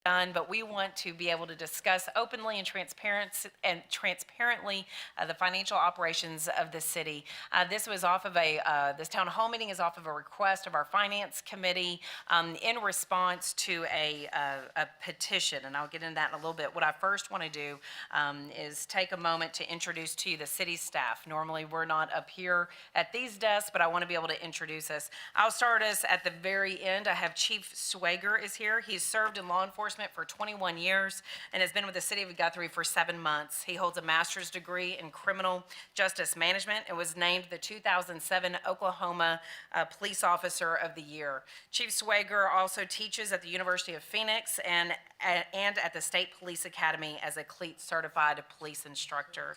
done, but we want to be able to discuss openly and transparently the financial operations of the city. This town hall meeting is off of a request of our finance committee in response to a petition, and I'll get into that in a little bit. What I first want to do is take a moment to introduce to you the city staff. Normally, we're not up here at these desks, but I want to be able to introduce us. I'll start us at the very end. I have Chief Swager is here. He's served in law enforcement for 21 years and has been with the city of Guthrie for 7 months. He holds a master's degree in criminal justice management and was named the 2007 Oklahoma Police Officer of the Year. Chief Swager also teaches at the University of Phoenix and at the State Police Academy as a CLEAT certified police instructor.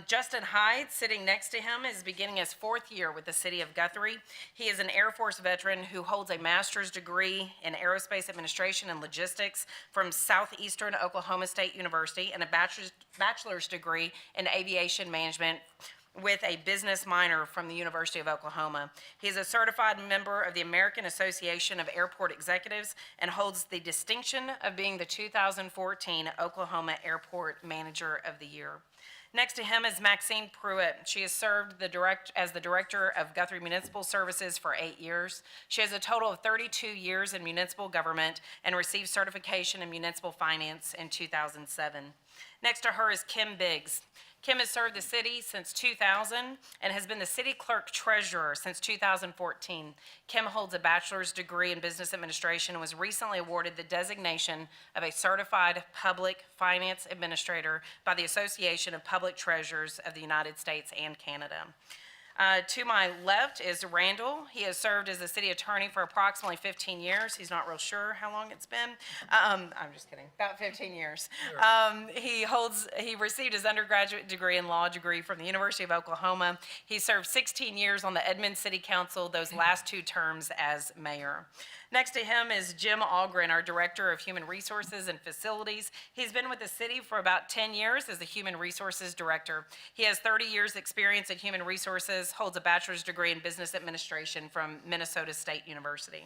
Justin Hyde, sitting next to him, is beginning his 4th year with the city of Guthrie. He is an Air Force veteran who holds a master's degree in aerospace administration and logistics from Southeastern Oklahoma State University and a bachelor's degree in aviation management with a business minor from the University of Oklahoma. He is a certified member of the American Association of Airport Executives and holds the distinction of being the 2014 Oklahoma Airport Manager of the Year. Next to him is Maxine Pruitt. She has served as the Director of Guthrie Municipal Services for 8 years. She has a total of 32 years in municipal government and received certification in municipal finance in 2007. Next to her is Kim Biggs. Kim has served the city since 2000 and has been the city clerk treasurer since 2014. Kim holds a bachelor's degree in business administration and was recently awarded the designation of a certified public finance administrator by the Association of Public Treasurers of the United States and Canada. To my left is Randall. He has served as the city attorney for approximately 15 years. He's not real sure how long it's been. I'm just kidding, about 15 years. Sure. He received his undergraduate degree and law degree from the University of Oklahoma. He served 16 years on the Edmond City Council, those last 2 terms as mayor. Next to him is Jim Algren, our Director of Human Resources and Facilities. He's been with the city for about 10 years as the Human Resources Director. He has 30 years experience in human resources, holds a bachelor's degree in business administration from Minnesota State University.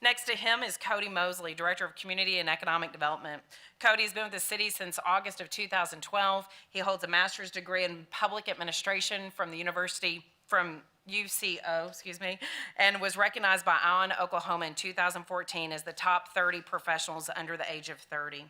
Next to him is Cody Mosley, Director of Community and Economic Development. Cody has been with the city since August of 2012. He holds a master's degree in public administration from UCO, and was recognized by ION Oklahoma in 2014 as the top 30 professionals under the age of 30.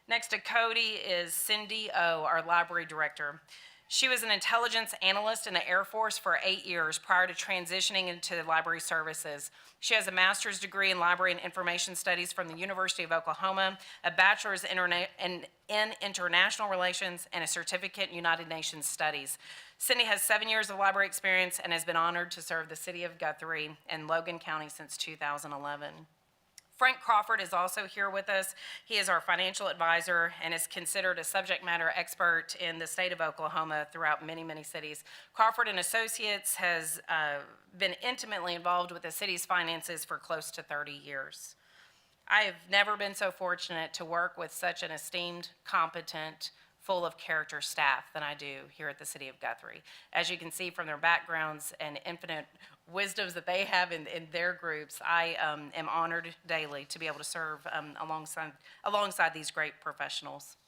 Next to Cody is Cindy O, our library director. She was an intelligence analyst in the Air Force for 8 years prior to transitioning into library services. She has a master's degree in library and information studies from the University of Oklahoma, a bachelor's in international relations, and a certificate in United Nations studies. Cindy has 7 years of library experience and has been honored to serve the city of Guthrie and Logan County since 2011. Frank Crawford is also here with us. He is our financial advisor and is considered a subject matter expert in the state of Oklahoma throughout many, many cities. Crawford and Associates has been intimately involved with the city's finances for close to 30 years. I have never been so fortunate to work with such an esteemed, competent, full of character staff than I do here at the city of Guthrie. As you can see from their backgrounds and infinite wisdoms that they have in their groups, I am honored daily to be able to serve alongside these great professionals.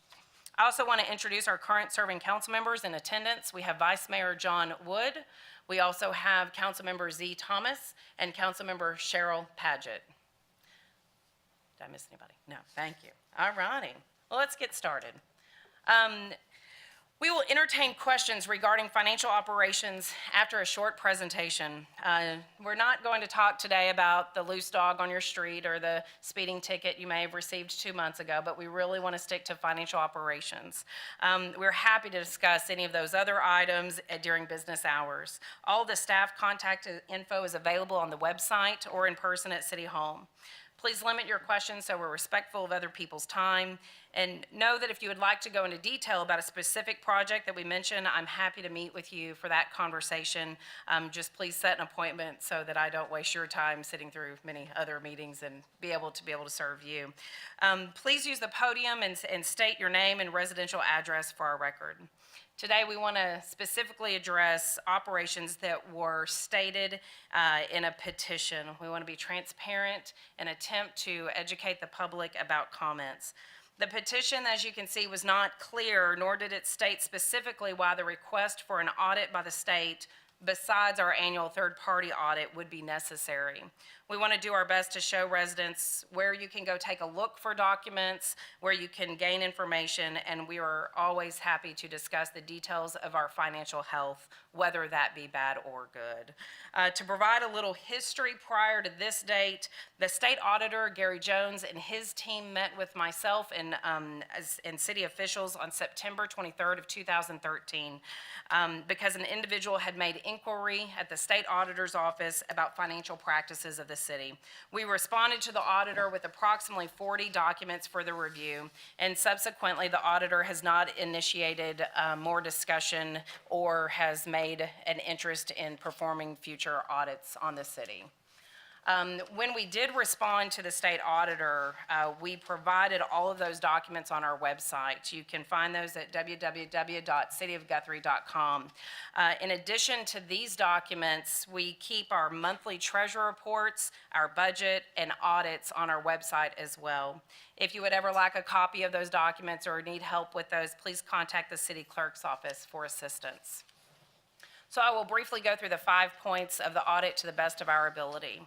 I also want to introduce our current serving council members in attendance. We have Vice Mayor John Wood. We also have Council Member Z. Thomas and Council Member Cheryl Padgett. Did I miss anybody? No, thank you. All righty. Well, let's get started. We will entertain questions regarding financial operations after a short presentation. We're not going to talk today about the loose dog on your street or the speeding ticket you may have received 2 months ago, but we really want to stick to financial operations. We're happy to discuss any of those other items during business hours. All the staff contact info is available on the website or in person at City Hall. Please limit your questions so we're respectful of other people's time. And know that if you would like to go into detail about a specific project that we mentioned, I'm happy to meet with you for that conversation. Just please set an appointment so that I don't waste your time sitting through many other meetings and be able to serve you. Please use the podium and state your name and residential address for our record. Today, we want to specifically address operations that were stated in a petition. We want to be transparent and attempt to educate the public about comments. The petition, as you can see, was not clear, nor did it state specifically why the request for an audit by the state besides our annual third-party audit would be necessary. We want to do our best to show residents where you can go take a look for documents, where you can gain information, and we are always happy to discuss the details of our financial health, whether that be bad or good. To provide a little history prior to this date, the state auditor, Gary Jones, and his team met with myself and city officials on September 23rd of 2013 because an individual had made inquiry at the state auditor's office about financial practices of the city. We responded to the auditor with approximately 40 documents for the review, and subsequently the auditor has not initiated more discussion or has made an interest in performing future audits on the city. When we did respond to the state auditor, we provided all of those documents on our website. You can find those at www.cityofguthrie.com. In addition to these documents, we keep our monthly treasurer reports, our budget, and audits on our website as well. If you would ever lack a copy of those documents or need help with those, please contact the city clerk's office for assistance. So I will briefly go through the 5 points of the audit to the best of our ability.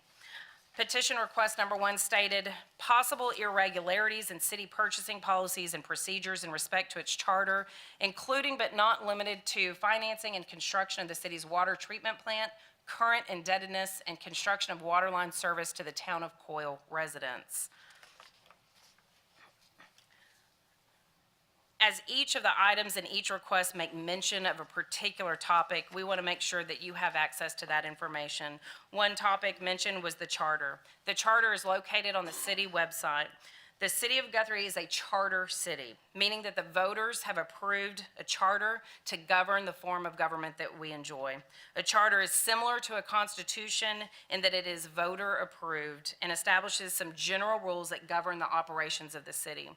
Petition request number 1 stated, possible irregularities in city purchasing policies and procedures in respect to its charter, including but not limited to financing and construction of the city's water treatment plant, current indebtedness, and construction of water line service to the town of Coyle residents. As each of the items in each request make mention of a particular topic, we want to make sure that you have access to that information. One topic mentioned was the charter. The charter is located on the city website. The city of Guthrie is a charter city, meaning that the voters have approved a charter to govern the form of government that we enjoy. A charter is similar to a constitution in that it is voter approved and establishes some general rules that govern the operations of the city.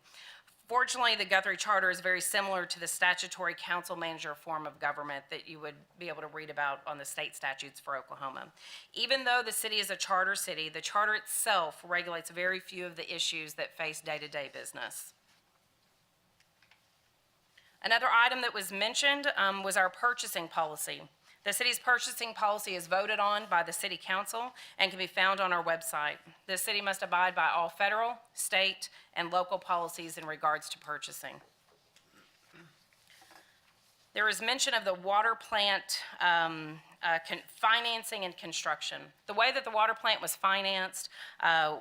Fortunately, the Guthrie Charter is very similar to the statutory council manager form of government that you would be able to read about on the state statutes for Oklahoma. Even though the city is a charter city, the charter itself regulates very few of the issues that face day-to-day business. Another item that was mentioned was our purchasing policy. The city's purchasing policy is voted on by the city council and can be found on our website. The city must abide by all federal, state, and local policies in regards to purchasing. There is mention of the water plant financing and construction. The way that the water plant was financed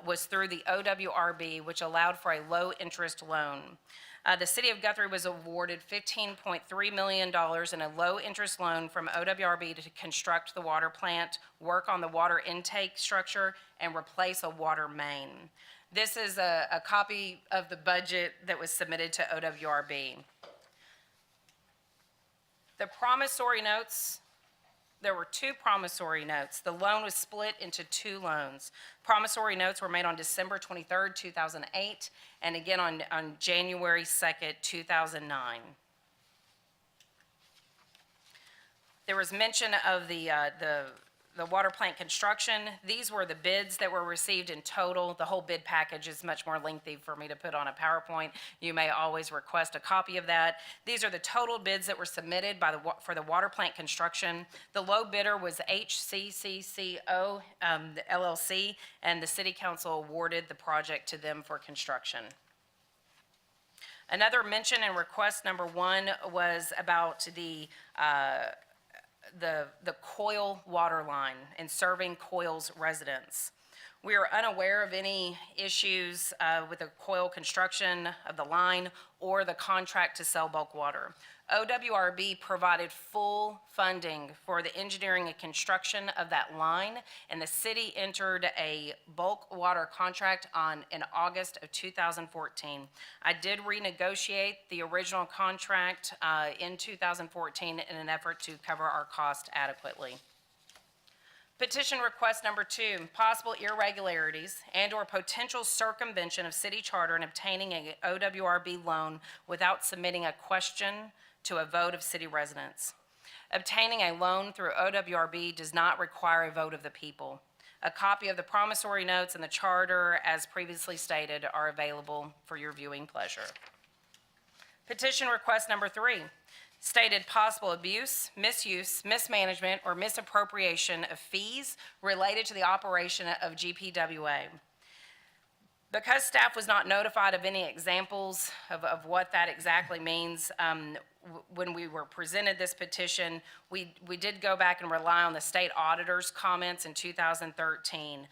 was through the OWRB, which allowed for a low-interest loan. The city of Guthrie was awarded $15.3 million in a low-interest loan from OWRB to construct the water plant, work on the water intake structure, and replace a water main. This is a copy of the budget that was submitted to OWRB. The promissory notes, there were 2 promissory notes. The loan was split into 2 loans. Promissory notes were made on December 23rd, 2008, and again on January 2nd, 2009. There was mention of the water plant construction. These were the bids that were received in total. The whole bid package is much more lengthy for me to put on a PowerPoint. You may always request a copy of that. These are the total bids that were submitted for the water plant construction. The low bidder was HCCCO LLC, and the City Council awarded the project to them for construction. Another mention in request number 1 was about the Coyle water line and serving Coyle's residents. We are unaware of any issues with the Coyle construction of the line or the contract to sell bulk water. OWRB provided full funding for the engineering and construction of that line, and the city entered a bulk water contract in August of 2014. I did renegotiate the original contract in 2014 in an effort to cover our cost adequately. Petition request number 2, possible irregularities and/or potential circumvention of city charter in obtaining a OWRB loan without submitting a question, to a vote of city residents. Obtaining a loan through OWRB does not require a vote of the people. A copy of the promissory notes and the charter, as previously stated, are available for your viewing pleasure. Petition request number 3, stated possible abuse, misuse, mismanagement, or misappropriation of fees related to the operation of GPWA. Because staff was not notified of any examples of what that exactly means, when we were presented this petition, we did go back and rely on the state auditor's comments in 2013.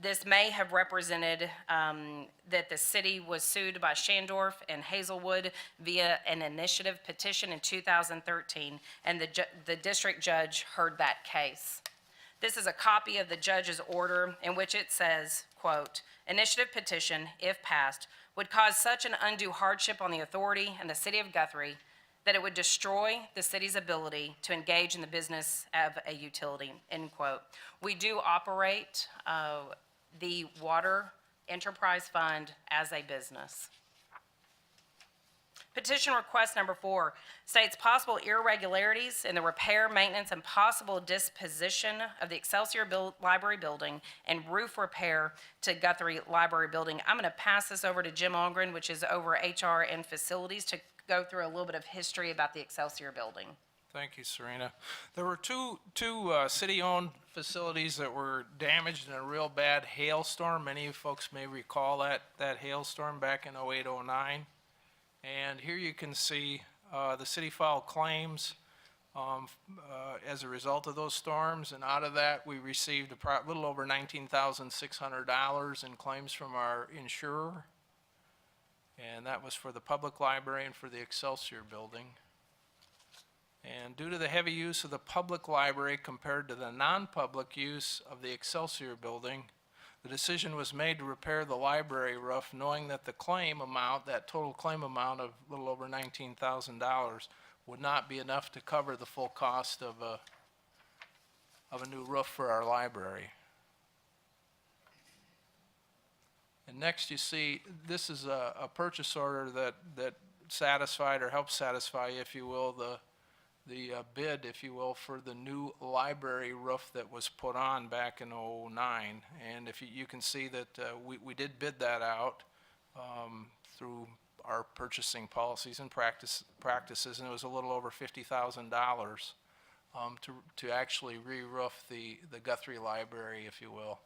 This may have represented that the city was sued by Shandorf and Hazelwood via an initiative petition in 2013, and the district judge heard that case. This is a copy of the judge's order in which it says, quote, "Initiative petition, if passed, would cause such an undue hardship on the authority and the city of Guthrie that it would destroy the city's ability to engage in the business of a utility," end quote. We do operate the Water Enterprise Fund as a business. Petition request number 4 states possible irregularities in the repair, maintenance, and possible disposition of the Excelsior Library Building and roof repair to Guthrie Library Building. I'm going to pass this over to Jim Algren, which is over HR and Facilities, to go through a little bit of history about the Excelsior Building. Thank you, Serena. There were two city-owned facilities that were damaged in a real bad hailstorm. Many of you folks may recall that hailstorm back in 08-09. And here you can see the city filed claims as a result of those storms, and out of that we received a little over $19,600 in claims from our insurer, and that was for the public library and for the Excelsior Building. And due to the heavy use of the public library compared to the non-public use of the Excelsior Building, the decision was made to repair the library roof, knowing that the claim amount, that total claim amount of a little over $19,000, would not be enough to cover the full cost of a new roof for our library. And next you see, this is a purchase order that satisfied or helped satisfy, if you will, the bid, if you will, for the new library roof that was put on back in 09. And if you can see that we did bid that out through our purchasing policies and practices, and it was a little over $50,000 to actually re-roof the Guthrie Library, if you will.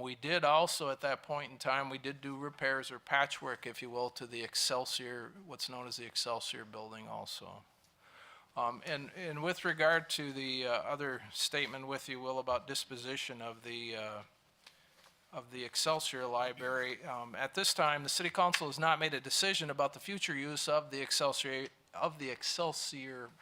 We did also, at that point in time, we did do repairs or patchwork, if you will, to the Excelsior, what's known as the Excelsior Building also. And with regard to the other statement, if you will, about disposition of the Excelsior Library, at this time, the City Council has not made a decision about the future use of the Excelsior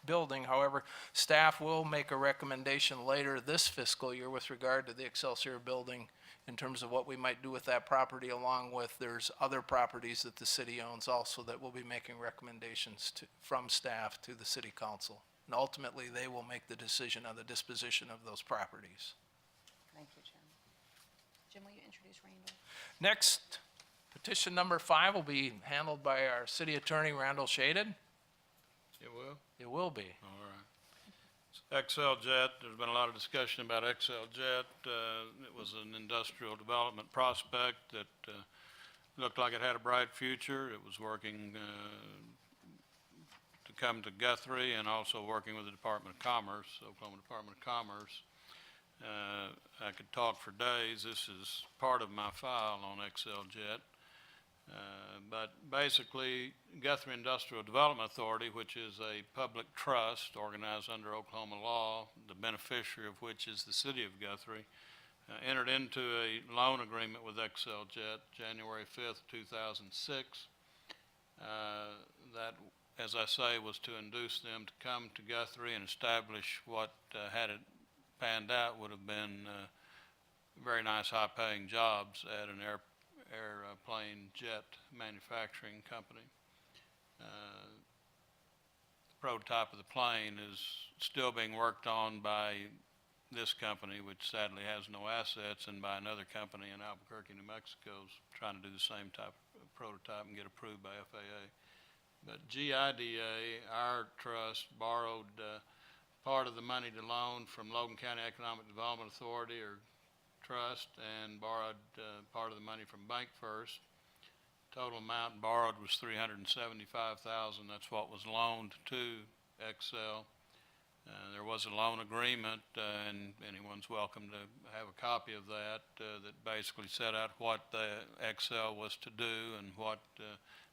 Building. However, staff will make a recommendation later this fiscal year with regard to the Excelsior Building in terms of what we might do with that property, along with there's other properties that the city owns also that we'll be making recommendations from staff to the City Council. And ultimately, they will make the decision on the disposition of those properties. Thank you, Jim. Jim, will you introduce Randall? Next, petition number 5 will be handled by our City Attorney, Randall Shaded. It will? It will be. All right. XLJet, there's been a lot of discussion about XLJet. It was an industrial development prospect that looked like it had a bright future. It was working to come to Guthrie and also working with the Department of Commerce, Oklahoma Department of Commerce. I could talk for days. This is part of my file on XLJet. But basically, Guthrie Industrial Development Authority, which is a public trust organized under Oklahoma law, the beneficiary of which is the city of Guthrie, entered into a loan agreement with XLJet January 5th, 2006. That, as I say, was to induce them to come to Guthrie and establish what, had it panned out, would have been very nice high-paying jobs at an airplane jet manufacturing company. The prototype of the plane is still being worked on by this company, which sadly has no assets, and by another company in Albuquerque, New Mexico, is trying to do the same type of prototype and get approved by FAA. But GIDA, our trust, borrowed part of the money to loan from Logan County Economic Development Authority or Trust and borrowed part of the money from Bank First. Total amount borrowed was $375,000. That's what was loaned to Excel. There was a loan agreement, and anyone's welcome to have a copy of that, that basically set out what the Excel was to do and what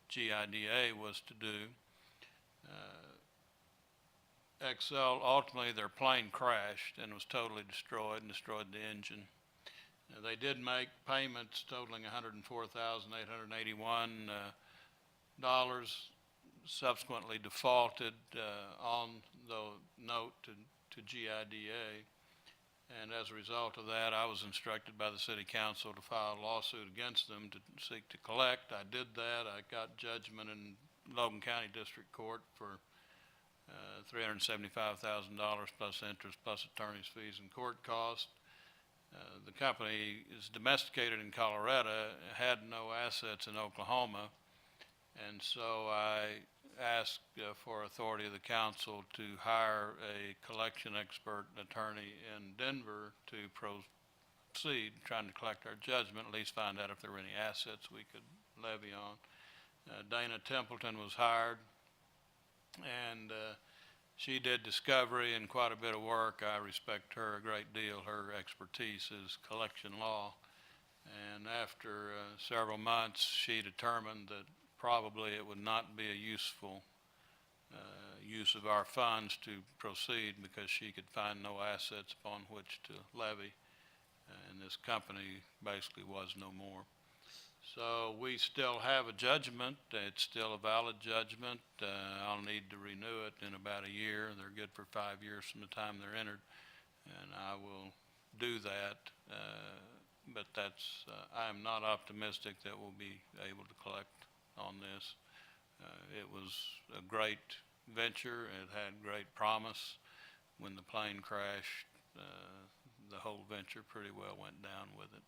GIDA was to do. Excel, ultimately, their plane crashed and was totally destroyed and destroyed the engine. They did make payments totaling $104,881, subsequently defaulted on the note to GIDA. And as a result of that, I was instructed by the city council to file a lawsuit against them to seek to collect. I did that. I got judgment in Logan County District Court for $375,000 plus interest plus attorney's fees and court costs. The company is domesticated in Colorado, had no assets in Oklahoma, and so I asked for authority of the council to hire a collection expert attorney in Denver to proceed, trying to collect our judgment, at least find out if there were any assets we could levy on. Dana Templeton was hired, and she did discovery and quite a bit of work. I respect her a great deal. Her expertise is collection law. And after several months, she determined that probably it would not be a useful use of our funds to proceed because she could find no assets upon which to levy. And this company basically was no more. So we still have a judgment. It's still a valid judgment. I'll need to renew it in about a year. They're good for 5 years from the time they're entered, and I will do that. But I am not optimistic that we'll be able to collect on this. It was a great venture. It had great promise. When the plane crashed, the whole venture pretty well went down with it.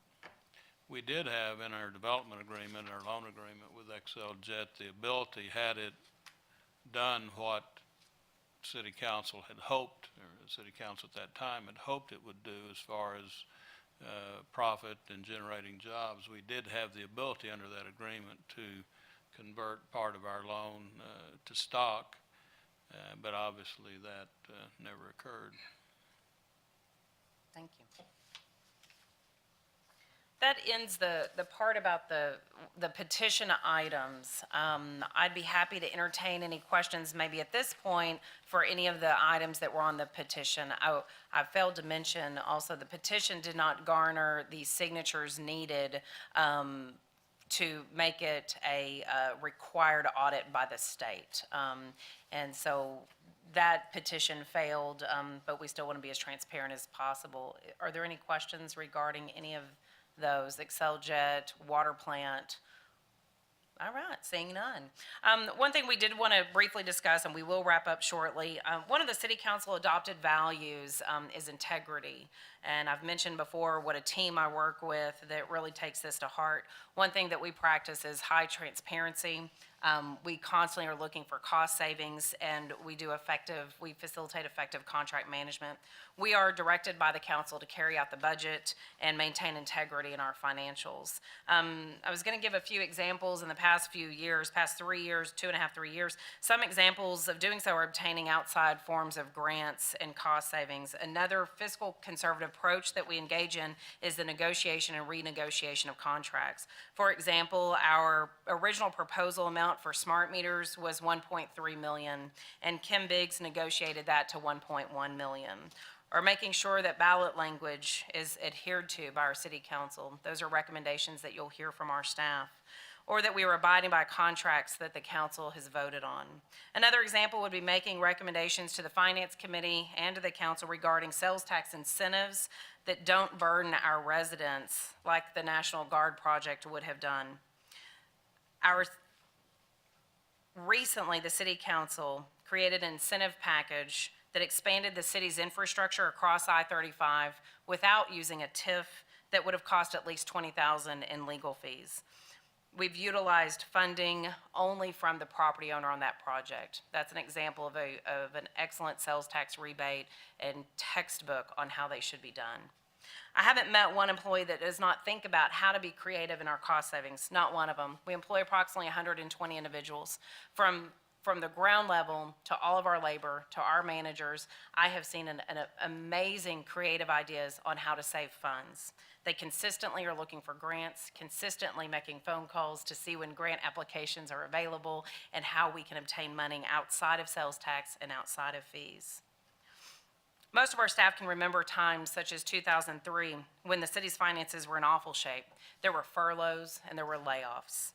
We did have in our development agreement, our loan agreement with XLJet, the ability, had it done what city council had hoped, or the city council at that time had hoped it would do as far as profit and generating jobs, we did have the ability under that agreement to convert part of our loan to stock, but obviously that never occurred. Thank you. That ends the part about the petition items. I'd be happy to entertain any questions maybe at this point for any of the items that were on the petition. I failed to mention also the petition did not garner the signatures needed to make it a required audit by the state. And so that petition failed, but we still want to be as transparent as possible. Are there any questions regarding any of those, XLJet, water plant? All right, seeing none. One thing we did want to briefly discuss, and we will wrap up shortly, one of the city council adopted values is integrity. And I've mentioned before what a team I work with that really takes this to heart. One thing that we practice is high transparency. We constantly are looking for cost savings, and we facilitate effective contract management. We are directed by the council to carry out the budget and maintain integrity in our financials. I was going to give a few examples in the past 3 years, 2.5, 3 years. Some examples of doing so are obtaining outside forms of grants and cost savings. Another fiscal conservative approach that we engage in is the negotiation and renegotiation of contracts. For example, our original proposal amount for smart meters was $1.3 million, and Kim Biggs negotiated that to $1.1 million. Or making sure that ballot language is adhered to by our city council. Those are recommendations that you'll hear from our staff. Or that we are abiding by contracts that the council has voted on. Another example would be making recommendations to the finance committee and to the council regarding sales tax incentives that don't burden our residents like the National Guard project would have done. Recently, the city council created an incentive package that expanded the city's infrastructure across I-35 without using a TIF that would have cost at least $20,000 in legal fees. We've utilized funding only from the property owner on that project. That's an example of an excellent sales tax rebate and textbook on how they should be done. I haven't met one employee that does not think about how to be creative in our cost savings, not one of them. We employ approximately 120 individuals. From the ground level to all of our labor, to our managers, I have seen an amazing creative ideas on how to save funds. They consistently are looking for grants, consistently making phone calls to see when grant applications are available and how we can obtain money outside of sales tax and outside of fees. Most of our staff can remember times such as 2003 when the city's finances were in awful shape. There were furloughs and there were layoffs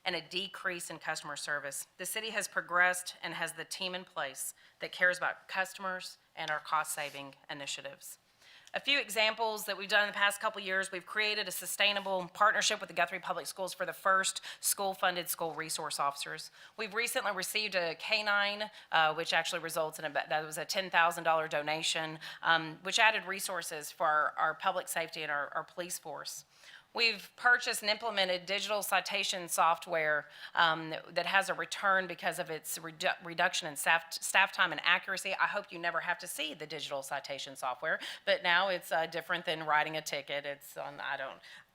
and a decrease in customer service. The city has progressed and has the team in place that cares about customers and our cost-saving initiatives. A few examples that we've done in the past couple years: we've created a sustainable partnership with the Guthrie Public Schools for the first school-funded school resource officers. We've recently received a K-9, which actually results in that was a $10,000 donation, which added resources for our public safety and our police force. We've purchased and implemented digital citation software that has a return because of its reduction in staff time and accuracy. I hope you never have to see the digital citation software, but now it's different than writing a ticket. It's on,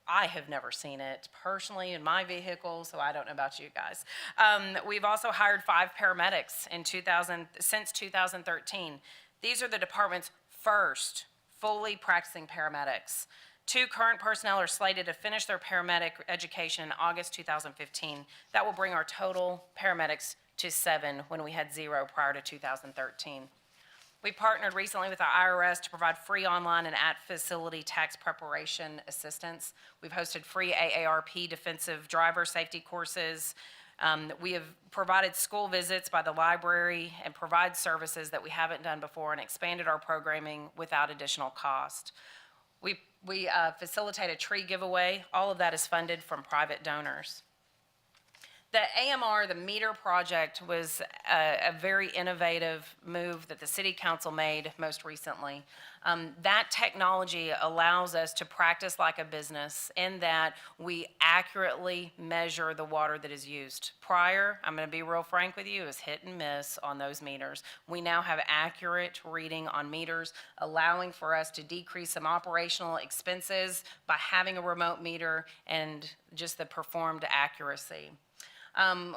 I have never seen it personally in my vehicle, so I don't know about you guys. We've also hired 5 paramedics since 2013. These are the department's first fully practicing paramedics. 2 current personnel are slated to finish their paramedic education in August 2015. That will bring our total paramedics to 7 when we had 0 prior to 2013. We partnered recently with the IRS to provide free online and at-facility tax preparation assistance. We've hosted free AARP defensive driver safety courses. We have provided school visits by the library and provide services that we haven't done before and expanded our programming without additional cost. We facilitate a tree giveaway. All of that is funded from private donors. The AMR, the meter project, was a very innovative move that the City Council made most recently. That technology allows us to practice like a business in that we accurately measure the water that is used. Prior, I'm going to be real frank with you, it was hit and miss on those meters. We now have accurate reading on meters, allowing for us to decrease some operational expenses by having a remote meter and just the performed accuracy.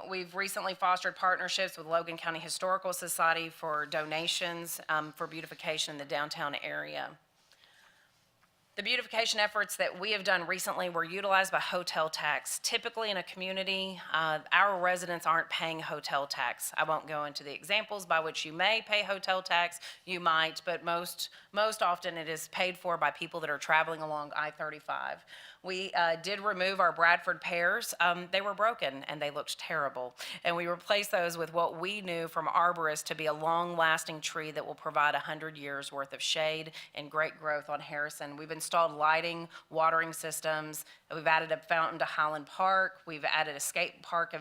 We've recently fostered partnerships with Logan County Historical Society for donations for beautification in the downtown area. The beautification efforts that we have done recently were utilized by hotel tax. Typically in a community, our residents aren't paying hotel tax. I won't go into the examples by which you may pay hotel tax, you might, but most often it is paid for by people that are traveling along I-35. We did remove our Bradford pears. They were broken and they looked terrible. And we replaced those with what we knew from arborists to be a long-lasting tree that will provide 100 years worth of shade and great growth on Harrison. We've installed lighting, watering systems. We've added a fountain to Highland Park. We've added a skate park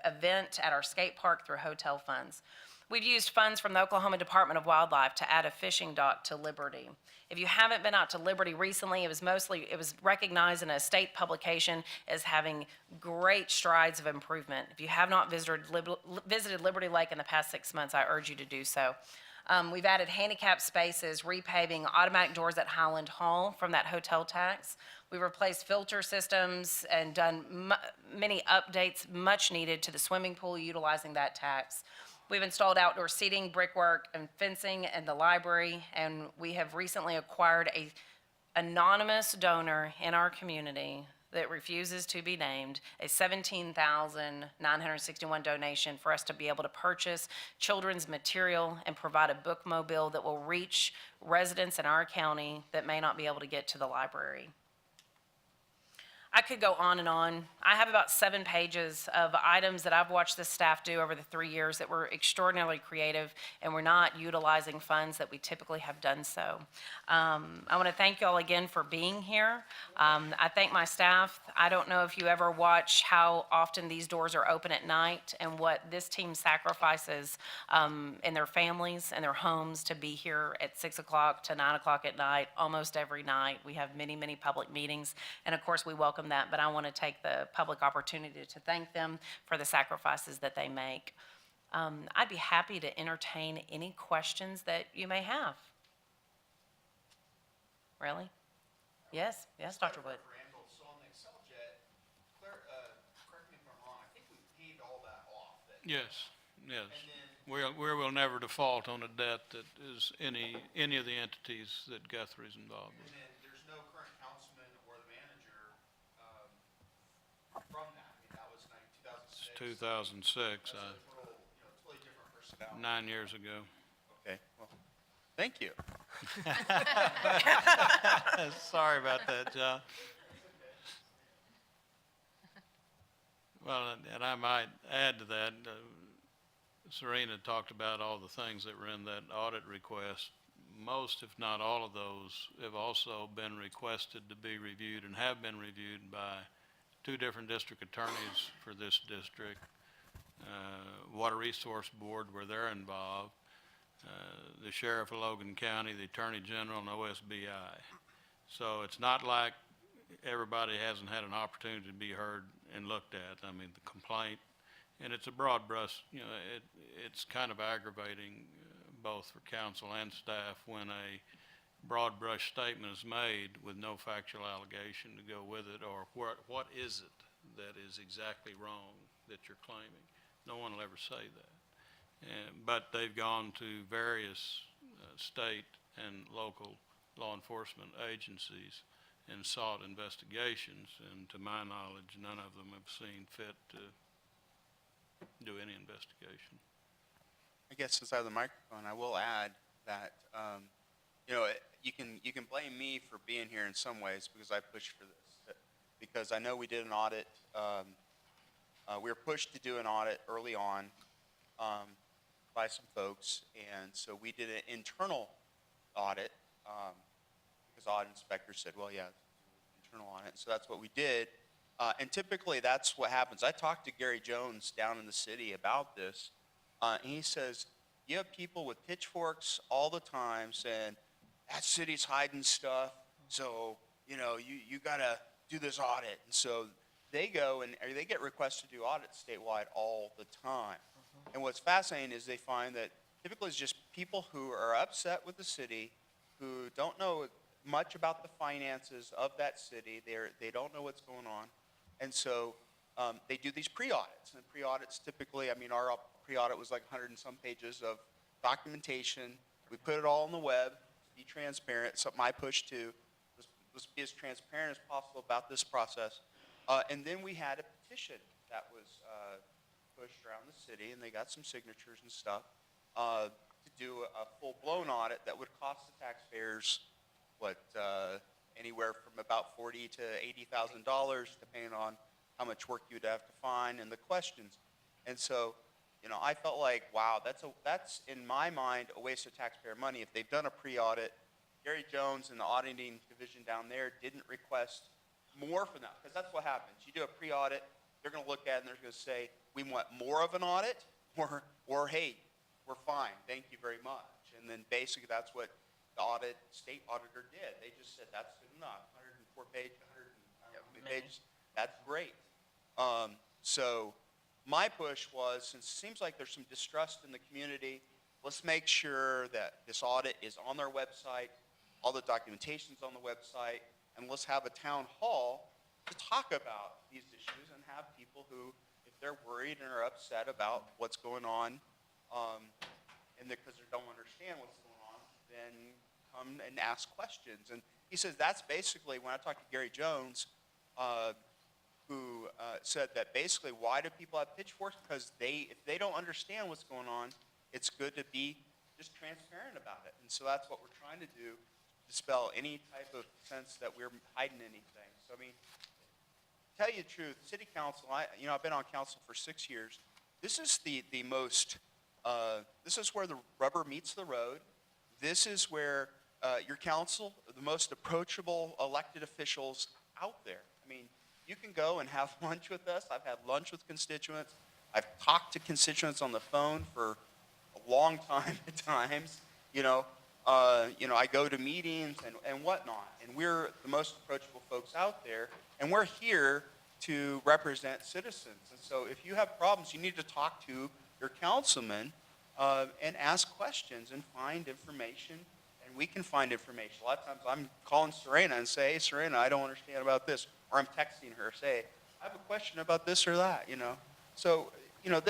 event at our skate park through hotel funds. We've used funds from the Oklahoma Department of Wildlife to add a fishing dock to Liberty. If you haven't been out to Liberty recently, it was recognized in a state publication as having great strides of improvement. If you have not visited Liberty Lake in the past 6 months, I urge you to do so. We've added handicap spaces, repaving, automatic doors at Highland Hall from that hotel tax. We've replaced filter systems and done many updates much needed to the swimming pool utilizing that tax. We've installed outdoor seating, brickwork, and fencing in the library, and we have recently acquired an anonymous donor in our community that refuses to be named, a $17,961 donation for us to be able to purchase children's material and provide a bookmobile that will reach residents in our county that may not be able to get to the library. I could go on and on. I have about 7 pages of items that I've watched the staff do over the 3 years that were extraordinarily creative, and we're not utilizing funds that we typically have done so. I want to thank you all again for being here. I thank my staff. I don't know if you ever watch how often these doors are open at night and what this team sacrifices in their families and their homes to be here at 6 o'clock to 9 o'clock at night, almost every night. We have many, many public meetings, and of course we welcome welcome that, but I want to take the public opportunity to thank them for the sacrifices that they make. I'd be happy to entertain any questions that you may have. Really? Yes, Dr. Wood. Randall, so on the Excel jet, correct me if I'm wrong, I think we paid all that off. Yes, yes. And then, We will never default on a debt that is any of the entities that Guthrie's involved and with. then there's no current councilman or the manager, from that. I mean, that was 2006. It's 2006, So it's totally different personnel. 9 years ago. Okay, well, thank you. Sorry about that, John. Well, and I might add to that, Serena talked about all the things that were in that audit request. Most, if not all of those, have also been requested to be reviewed and have been reviewed by 2 different district attorneys for this district, Water Resource Board where they're involved, the Sheriff of Logan County, the Attorney General, and OSBI. So it's not like everybody hasn't had an opportunity to be heard and looked at. I mean, the complaint, and it's a broad brush, it's kind of aggravating both for council and staff when a broad brush statement is made with no factual allegation to go with it, or what is it that is exactly wrong that you're claiming. No one will ever say that. But they've gone to various state and local law enforcement agencies and sought investigations, and to my knowledge, none of them have seen fit to do any investigation. I guess since I have the microphone, I will add that, you can blame me for being here in some ways because I pushed for this. Because I know we did an audit, we were pushed to do an audit early on by some folks, and so we did an internal audit because audit inspector said, well, yeah, internal audit. So that's what we did. And typically that's what happens. I talked to Gary Jones down in the city about this, and he says, you have people with pitchforks all the time saying, that city's hiding stuff, so, you got to do this audit. And so they go and they get requests to do audits statewide all the time. And what's fascinating is they find that typically it's just people who are upset with the city, who don't know much about the finances of that city. They don't know what's going on. And so they do these pre-audits. And pre-audits typically, our pre-audit was like 100 and some pages of documentation. We put it all on the web, be transparent, something I push to. Let's be as transparent as possible about this process. And then we had a petition that was pushed around the city, and they got some signatures and stuff, to do a full-blown audit that would cost the taxpayers, anywhere from about $40,000 to $80,000, depending on how much work you'd have to find and the questions. And so, I felt like, wow, that's in my mind a waste of taxpayer money. If they've done a pre-audit, Gary Jones and the auditing division down there didn't request more for that, because that's what happens. You do a pre-audit, they're going to look at it and they're going to say, we want more of an audit, or hey, we're fine, thank you very much. And then basically that's what the state auditor did. They just said, that's good enough, 104 pages, 100 pages, that's great. So my push was, since it seems like there's some distrust in the community, let's make sure that this audit is on their website, all the documentation's on the website, and let's have a town hall to talk about these issues and have people who, if they're worried and are upset about what's going on, and because they don't understand what's going on, then come and ask questions. And he says that's basically, when I talked to Gary Jones, who said that basically, why do people have pitchforks? Because if they don't understand what's going on, it's good to be just transparent about it. And so that's what we're trying to do, dispel any type of sense that we're hiding anything. So, tell you the truth, city council, I've been on council for 6 years. This is the most, this is where the rubber meets the road. This is where your council, the most approachable elected officials out there. You can go and have lunch with us. I've had lunch with constituents. I've talked to constituents on the phone for a long time at times. I go to meetings and whatnot, and we're the most approachable folks out there. And we're here to represent citizens. And so if you have problems, you need to talk to your councilman and ask questions and find information. And we can find information. A lot of times I'm calling Serena and say, hey, Serena, I don't understand about this. Or I'm texting her, say, I have a question about this or that, you know. So, you know,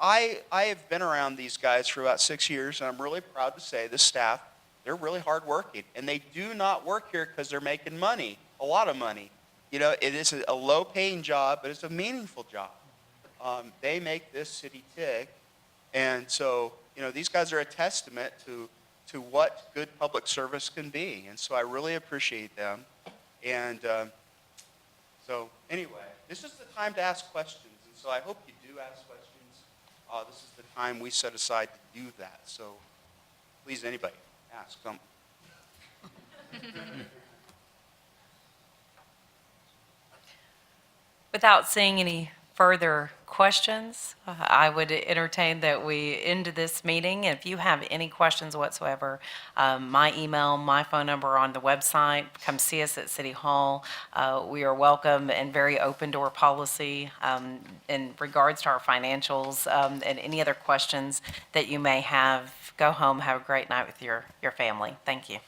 I have been around these guys for about 6 years, and I'm really proud to say this staff, they're really hardworking. And they do not work here because they're making money, a lot of money. You know, it is a low-paying job, but it's a meaningful job. They make this city tick. And so, you know, these guys are a testament to what good public service can be. And so I really appreciate them. And so anyway, this is the time to ask questions. And so I hope you do ask questions. This is the time we set aside to do that. So please, anybody, ask them. Without seeing any further questions, I would entertain that we end this meeting. If you have any questions whatsoever, my email, my phone number are on the website. Come see us at City Hall. We are welcome and very open door policy in regards to our financials and any other questions that you may have. Go home, have a great night with your family. Thank you.